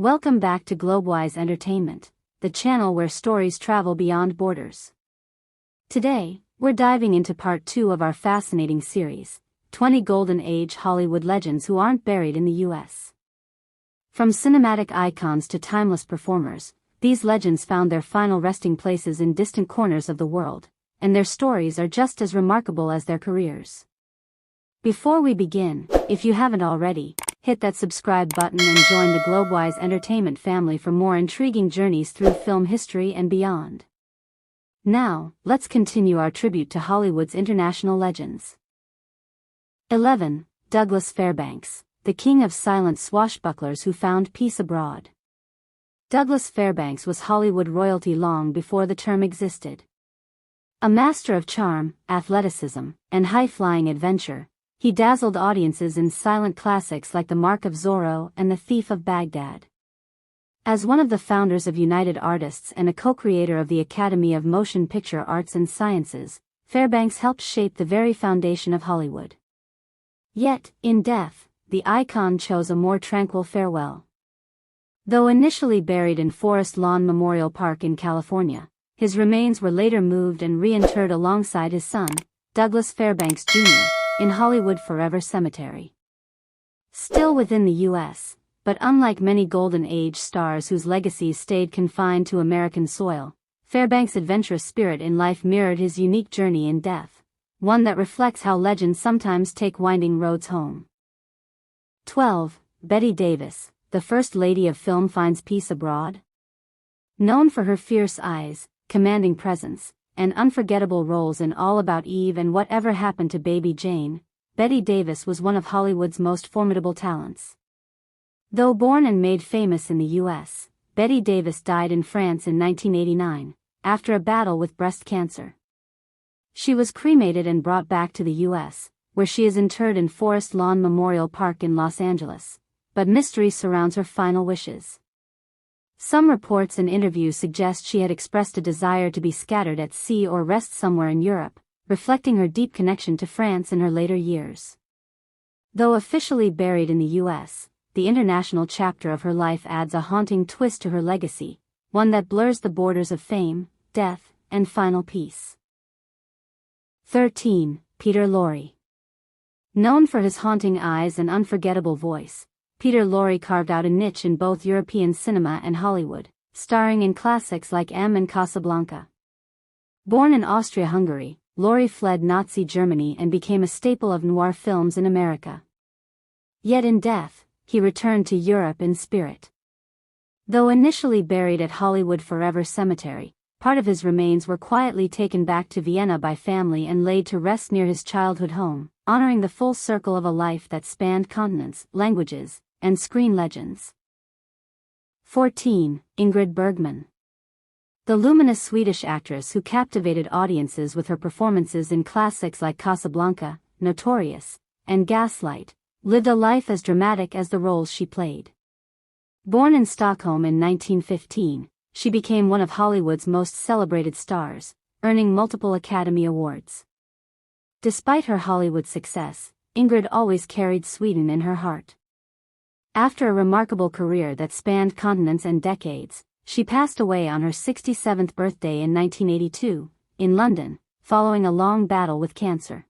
Welcome back to Globewise Entertainment, the channel where stories travel beyond borders. Today, we're diving into part 2 of our fascinating series, 20 Golden Age Hollywood Legends Who Aren't Buried in the U.S. From cinematic icons to timeless performers, these legends found their final resting places in distant corners of the world, and their stories are just as remarkable as their careers. Before we begin, if you haven't already, hit that subscribe button and join the Globewise Entertainment family for more intriguing journeys through film history and beyond. Now, let's continue our tribute to Hollywood's international legends. 11. Douglas Fairbanks, the king of silent swashbucklers who found peace abroad. Douglas Fairbanks was Hollywood royalty long before the term existed. A master of charm, athleticism, and high-flying adventure, he dazzled audiences in silent classics like The Mark of Zorro and The Thief of Baghdad. As one of the founders of United Artists and a co-creator of the Academy of Motion Picture Arts and Sciences, Fairbanks helped shape the very foundation of Hollywood. Yet, in death, the icon chose a more tranquil farewell. Though initially buried in Forest Lawn Memorial Park in California, his remains were later moved and reinterred alongside his son, Douglas Fairbanks Jr., in Hollywood Forever Cemetery. Still within the U.S., but unlike many Golden Age stars whose legacies stayed confined to American soil, Fairbanks' adventurous spirit in life mirrored his unique journey in death, one that reflects how legends sometimes take winding roads home. 12. Bette Davis, the First Lady of Film finds peace abroad. Known for her fierce eyes, commanding presence, and unforgettable roles in All About Eve and Whatever Happened to Baby Jane, Bette Davis was one of Hollywood's most formidable talents. Though born and made famous in the U.S., Bette Davis died in France in 1989, after a battle with breast cancer. She was cremated and brought back to the U.S., where she is interred in Forest Lawn Memorial Park in Los Angeles, but mystery surrounds her final wishes. Some reports and interviews suggest she had expressed a desire to be scattered at sea or rest somewhere in Europe, reflecting her deep connection to France in her later years. Though officially buried in the U.S., the international chapter of her life adds a haunting twist to her legacy, one that blurs the borders of fame, death, and final peace. 13. Peter Lorre. Known for his haunting eyes and unforgettable voice, Peter Lorre carved out a niche in both European cinema and Hollywood, starring in classics like M and Casablanca. Born in Austria-Hungary, Lorre fled Nazi Germany and became a staple of noir films in America. Yet in death, he returned to Europe in spirit. Though initially buried at Hollywood Forever Cemetery, part of his remains were quietly taken back to Vienna by family and laid to rest near his childhood home, honoring the full circle of a life that spanned continents, languages, and screen legends. 14. Ingrid Bergman. The luminous Swedish actress who captivated audiences with her performances in classics like Casablanca, Notorious, and Gaslight, lived a life as dramatic as the roles she played. Born in Stockholm in 1915, she became one of Hollywood's most celebrated stars, earning multiple Academy Awards. Despite her Hollywood success, Ingrid always carried Sweden in her heart. After a remarkable career that spanned continents and decades, she passed away on her 67th birthday in 1982, in London, following a long battle with cancer.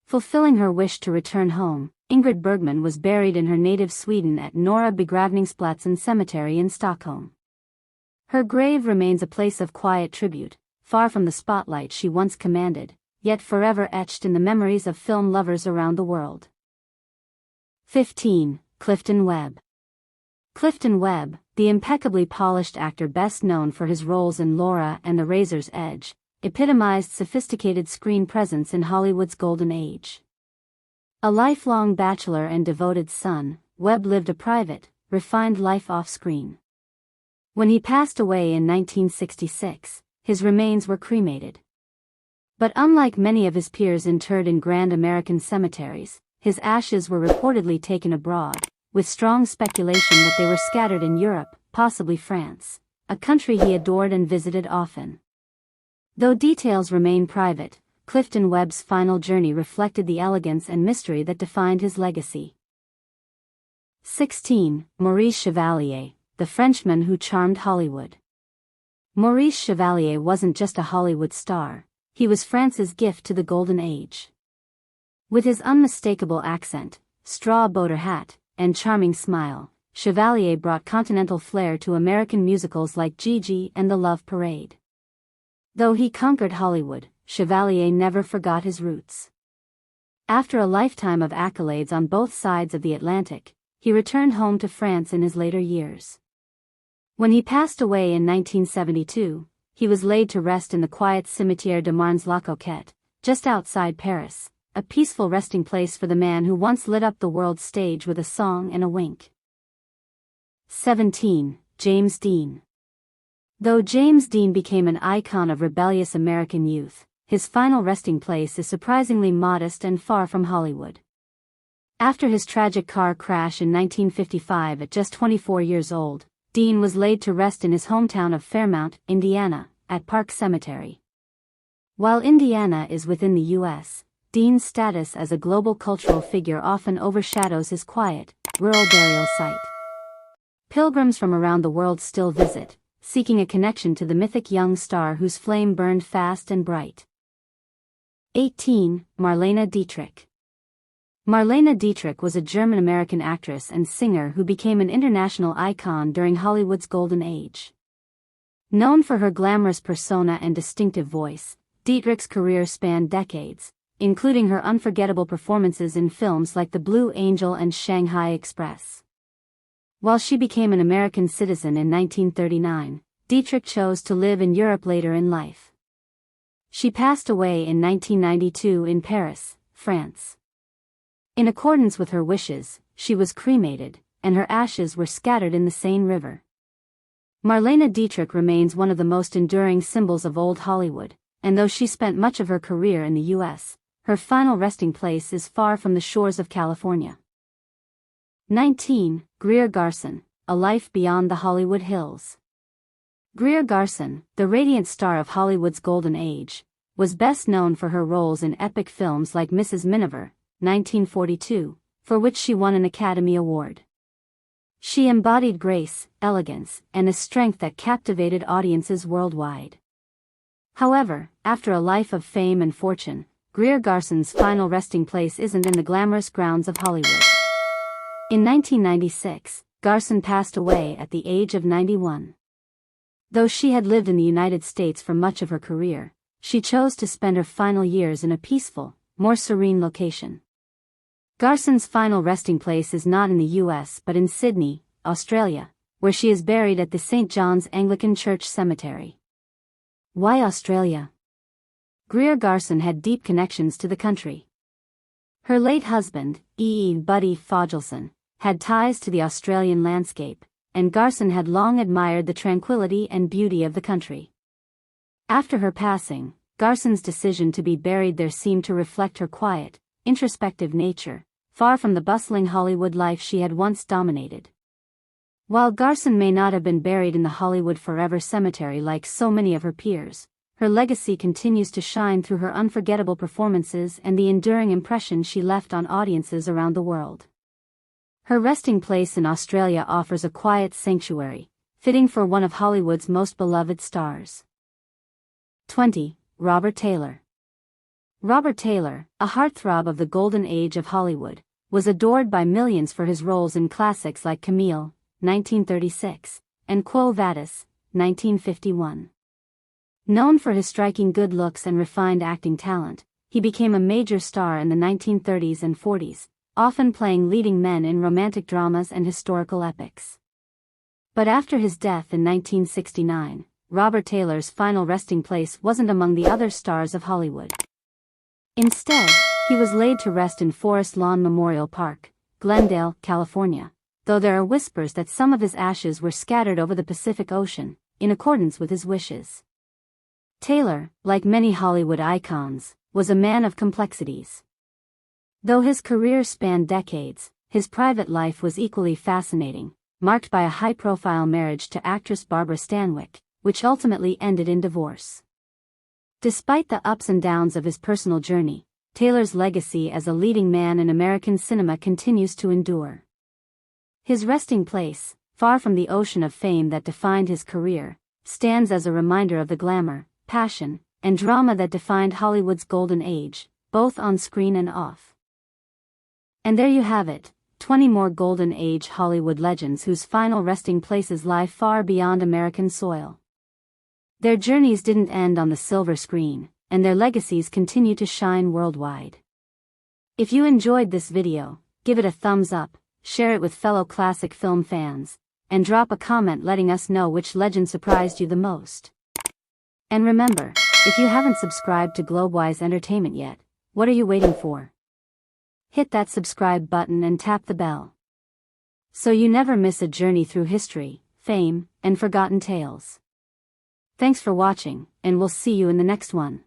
Fulfilling her wish to return home, Ingrid Bergman was buried in her native Sweden at Norra Begravningsplatsen Cemetery in Stockholm. Her grave remains a place of quiet tribute, far from the spotlight she once commanded, yet forever etched in the memories of film lovers around the world. 15. Clifton Webb. Clifton Webb, the impeccably polished actor best known for his roles in Lorre and The Razor's Edge, epitomized sophisticated screen presence in Hollywood's golden age. A lifelong bachelor and devoted son, Webb lived a private, refined life off-screen. When he passed away in 1966, his remains were cremated. But unlike many of his peers interred in grand American cemeteries, his ashes were reportedly taken abroad, with strong speculation that they were scattered in Europe, possibly France, a country he adored and visited often. Though details remain private, Clifton Webb's final journey reflected the elegance and mystery that defined his legacy. 16. Maurice Shioalier, the Frenchman who charmed Hollywood. Maurice Shioalier wasn't just a Hollywood star, he was France's gift to the Golden Age. With his unmistakable accent, straw boater hat, and charming smile, Shioalier brought continental flair to American musicals like Gigi and The Love Parade. Though he conquered Hollywood, Shioalier never forgot his roots. After a lifetime of accolades on both sides of the Atlantic, he returned home to France in his later years. When he passed away in 1972, he was laid to rest in the quiet Cimetière de Marnes-la-Coquette, just outside Paris, a peaceful resting place for the man who once lit up the world's stage with a song and a wink. 17. James Dean. Though James Dean became an icon of rebellious American youth, his final resting place is surprisingly modest and far from Hollywood. After his tragic car crash in 1955 at just 24 years old, Dean was laid to rest in his hometown of Fairmount, Indiana, at Park Cemetery. While Indiana is within the U.S., Dean's status as a global cultural figure often overshadows his quiet, rural burial site. Pilgrims from around the world still visit, seeking a connection to the mythic young star whose flame burned fast and bright. 18. Marlene Dietrich. Marlene Dietrich was a German-American actress and singer who became an international icon during Hollywood's golden age. Known for her glamorous persona and distinctive voice, Dietrich's career spanned decades, including her unforgettable performances in films like The Blue Angel and Shanghai Express. While she became an American citizen in 1939, Dietrich chose to live in Europe later in life. She passed away in 1992 in Paris, France. In accordance with her wishes, she was cremated, and her ashes were scattered in the Seine River. Marlene Dietrich remains one of the most enduring symbols of old Hollywood, and though she spent much of her career in the U.S., her final resting place is far from the shores of California. 19. Greer Garson, A Life Beyond the Hollywood Hills. Greer Garson, the radiant star of Hollywood's golden age, was best known for her roles in epic films like Mrs. Miniver, 1942, for which she won an Academy Award. She embodied grace, elegance, and a strength that captivated audiences worldwide. However, after a life of fame and fortune, Greer Garson's final resting place isn't in the glamorous grounds of Hollywood. In 1996, Garson passed away at the age of 91. Though she had lived in the United States for much of her career, she chose to spend her final years in a peaceful, more serene location. Garson's final resting place is not in the U.S. but in Sydney, Australia, where she is buried at the St. John's Anglican Church Cemetery. Why Australia? Greer Garson had deep connections to the country. Her late husband, Buddy Foggelson, had ties to the Australian landscape, and Garson had long admired the tranquility and beauty of the country. After her passing, Garson's decision to be buried there seemed to reflect her quiet, introspective nature, far from the bustling Hollywood life she had once dominated. While Garson may not have been buried in the Hollywood Forever Cemetery like so many of her peers, her legacy continues to shine through her unforgettable performances and the enduring impression she left on audiences around the world. Her resting place in Australia offers a quiet sanctuary, fitting for one of Hollywood's most beloved stars. 20. Robert Taylor. Robert Taylor, a heartthrob of the golden age of Hollywood, was adored by millions for his roles in classics like Camille, 1936, and Quo Vadis, 1951. Known for his striking good looks and refined acting talent, he became a major star in the 1930s and 40s, often playing leading men in romantic dramas and historical epics. But after his death in 1969, Robert Taylor's final resting place wasn't among the other stars of Hollywood. Instead, he was laid to rest in Forest Lawn Memorial Park, Glendale, California, though there are whispers that some of his ashes were scattered over the Pacific Ocean, in accordance with his wishes. Taylor, like many Hollywood icons, was a man of complexities. Though his career spanned decades, his private life was equally fascinating, marked by a high-profile marriage to actress Barbara Stanwyck, which ultimately ended in divorce. Despite the ups and downs of his personal journey, Taylor's legacy as a leading man in American cinema continues to endure. His resting place, far from the ocean of fame that defined his career, stands as a reminder of the glamour, passion, and drama that defined Hollywood's golden age, both on screen and off. And there you have it, 20 more golden age Hollywood legends whose final resting places lie far beyond American soil. Their journeys didn't end on the silver screen, and their legacies continue to shine worldwide. If you enjoyed this video, give it a thumbs up, share it with fellow classic film fans, and drop a comment letting us know which legend surprised you the most. And remember, if you haven't subscribed to Globewise Entertainment yet, what are you waiting for? Hit that subscribe button and tap the bell, so you never miss a journey through history, fame, and forgotten tales. Thanks for watching, and we'll see you in the next one.